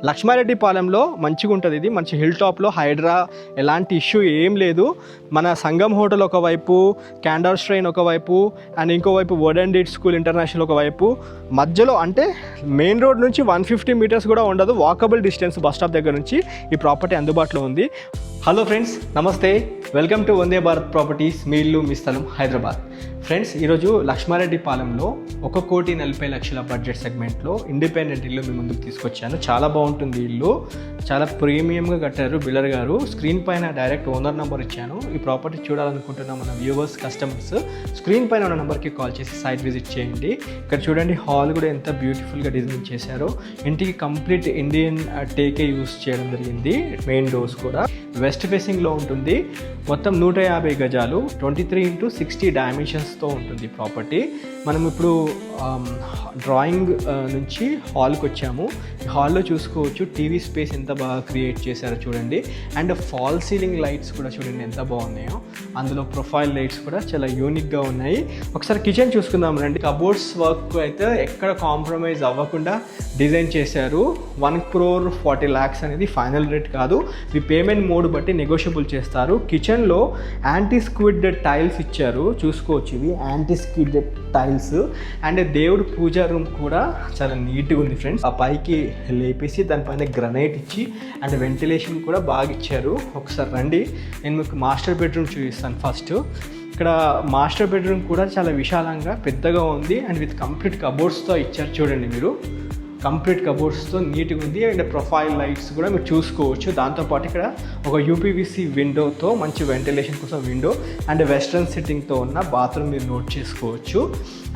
లక్ష్మారెడ్డిపాలెంలో మంచిగా ఉంటుంది. ఇది మంచి హిల్ టాప్లో, హైడ్రా ఎలాంటి ఇష్యూ ఏం లేదు. మన సంగం హోటల్ ఒకవైపు, క్యాండర్ స్ట్రెయిన్ ఒకవైపు, అండ్ ఇంకోవైపు వర్డెన్ డీట్ స్కూల్ ఇంటర్నేషనల్ ఒకవైపు, మధ్యలో అంటే మెయిన్ రోడ్ నుంచి 150 మీటర్స్ కూడా ఉండదు, వాకబుల్ డిస్టెన్స్ బస్ స్టాప్ దగ్గర నుంచి ఈ ప్రాపర్టీ అందుబాటులో ఉంది. హలో ఫ్రెండ్స్, నమస్తే, welcome to Vande Bharat properties. మీ ఇల్లు మీ స్థలం హైదరాబాద్. ఫ్రెండ్స్, ఈరోజు లక్ష్మారెడ్డిపాలెంలో 1,40,40,00,000 బడ్జెట్ సెగ్మెంట్లో ఇండిపెండెంట్ ఇల్లు మీ ముందుకు తీసుకొచ్చాను. చాలా బాగుంటుంది ఇల్లు, చాలా ప్రీమియంగా కట్టారు బిల్డర్ గారు. స్క్రీన్ పైన డైరెక్ట్ ఓనర్ నెంబర్ ఇచ్చాను. ఈ ప్రాపర్టీ చూడాలనుకుంటున్న మన వ్యూవర్స్, కస్టమర్స్ స్క్రీన్ పైన ఉన్న నెంబర్కి కాల్ చేసి సైట్ విజిట్ చేయండి. ఇక్కడ చూడండి, హాల్ కూడా ఎంత బ్యూటిఫుల్గా డిజైన్ చేశారో. ఇంటికి కంప్లీట్ ఇండియన్ టేకే యూస్ చేయడం జరిగింది. మెయిన్ డోర్స్ కూడా వెస్ట్ ఫేసింగ్లో ఉంటుంది. మొత్తం 150 గజాలు, 23x60 డైమెన్షన్స్తో ఉంటుంది ప్రాపర్టీ. మనం ఇప్పుడు డ్రాయింగ్ నుంచి హాల్కి వచ్చాము. ఈ హాల్లో చూసుకోవచ్చు టీవీ స్పేస్ ఎంత బాగా క్రియేట్ చేశారో చూడండి. అండ్ ఫాల్ సీలింగ్ లైట్స్ కూడా చూడండి ఎంత బాగున్నాయో. అందులో ప్రొఫైల్ లైట్స్ కూడా చాలా యూనిక్గా ఉన్నాయి. ఒకసారి కిచెన్ చూసుకుందాం రండి. కబోర్డ్స్ వర్క్ అయితే ఎక్కడ కాంప్రమైజ్ అవ్వకుండా డిజైన్ చేశారు. 1,40,00,000 అనేది ఫైనల్ రేట్ కాదు. ఈ పేమెంట్ మోడ్ బట్టి నెగోషియబుల్ చేస్తారు. కిచెన్లో యాంటీ స్క్విడ్ టైల్స్ ఇచ్చారు, చూసుకోవచ్చు. ఇవి యాంటీ స్క్విడ్ టైల్స్. అండ్ దేవుడు పూజా రూమ్ కూడా చాలా నీట్గా ఉంది ఫ్రెండ్స్. ఆ పైకి లేపేసి దానిపైన గ్రనైట్ ఇచ్చి అండ్ వెంటిలేషన్ కూడా బాగా ఇచ్చారు. ఒకసారి రండి, నేను మీకు మాస్టర్ బెడ్రూమ్ చూపిస్తాను. ఫస్ట్ ఇక్కడ మాస్టర్ బెడ్రూమ్ కూడా చాలా విశాలంగా పెద్దగా ఉంది. అండ్ విత్ కంప్లీట్ కబోర్డ్స్తో ఇచ్చారు. చూడండి మీరు, కంప్లీట్ కబోర్డ్స్తో నీట్గా ఉంది. అండ్ ప్రొఫైల్ లైట్స్ కూడా మీరు చూసుకోవచ్చు. దాంతోపాటు ఇక్కడ ఒక యూపీవీసీ విండోతో మంచి వెంటిలేషన్ కోసం విండో అండ్ వెస్ట్రన్ సిట్టింగ్తో ఉన్న బాత్రూమ్ మీరు నోట్ చేసుకోవచ్చు.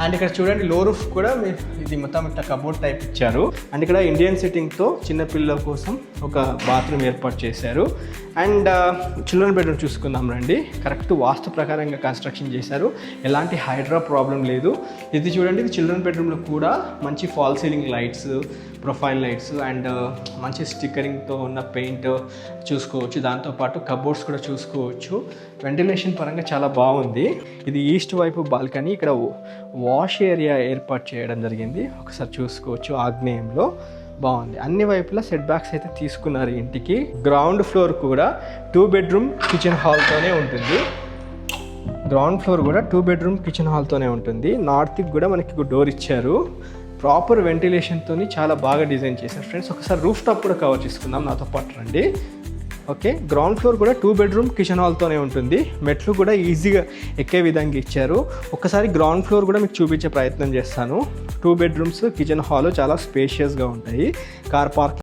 అండ్ ఇక్కడ చూడండి, లో రూఫ్ కూడా మీరు ఇది మొత్తం ఇట్లా కబోర్డ్ టైప్ ఇచ్చారు. అండ్ ఇక్కడ ఇండియన్ సిట్టింగ్తో చిన్నపిల్లల కోసం ఒక బాత్రూమ్ ఏర్పాటు చేశారు. అండ్ చిల్డ్రన్ బెడ్రూమ్ చూసుకుందాం రండి. కరెక్ట్ వాస్తు ప్రకారంగా కన్స్ట్రక్షన్ చేశారు, ఎలాంటి హైడ్రా ప్రాబ్లం లేదు. ఇది చూడండి, ఇది చిల్డ్రన్ బెడ్రూమ్లో కూడా మంచి fall ceiling lights, profile lights and మంచి స్టిక్కరింగ్తో ఉన్న పెయింట్ చూసుకోవచ్చు. దాంతోపాటు కబోర్డ్స్ కూడా చూసుకోవచ్చు. వెంటిలేషన్ పరంగా చాలా బాగుంది. ఇది ఈస్ట్ వైపు బాల్కనీ. ఇక్కడ వాష్ ఏరియా ఏర్పాటు చేయడం జరిగింది. ఒకసారి చూసుకోవచ్చు, ఆగ్నేయంలో బాగుంది. అన్ని వైపులా సెట్ బ్యాక్స్ అయితే తీసుకున్నారు ఇంటికి. గ్రౌండ్ ఫ్లోర్ కూడా 2 బెడ్రూమ్ కిచెన్ హాల్తోనే ఉంటుంది. గ్రౌండ్ ఫ్లోర్ కూడా 2 బెడ్రూమ్ కిచెన్ హాల్తోనే ఉంటుంది. నార్త్కి కూడా మనకి డోర్ ఇచ్చారు. ప్రాపర్ వెంటిలేషన్తో చాలా బాగా డిజైన్ చేశారు ఫ్రెండ్స్. ఒకసారి రూఫ్ టాప్ కూడా కవర్ చేసుకుందాం, నాతో పాటు రండి. ఓకే, గ్రౌండ్ ఫ్లోర్ కూడా 2 బెడ్రూమ్ కిచెన్ హాల్తోనే ఉంటుంది. మెట్లు కూడా ఈజీగా ఎక్కే విధంగా ఇచ్చారు. ఒకసారి గ్రౌండ్ ఫ్లోర్ కూడా మీకు చూపించే ప్రయత్నం చేస్తాను. 2 బెడ్రూమ్స్ కిచెన్ హాల్ చాలా స్పేషియస్గా ఉంటాయి. Car park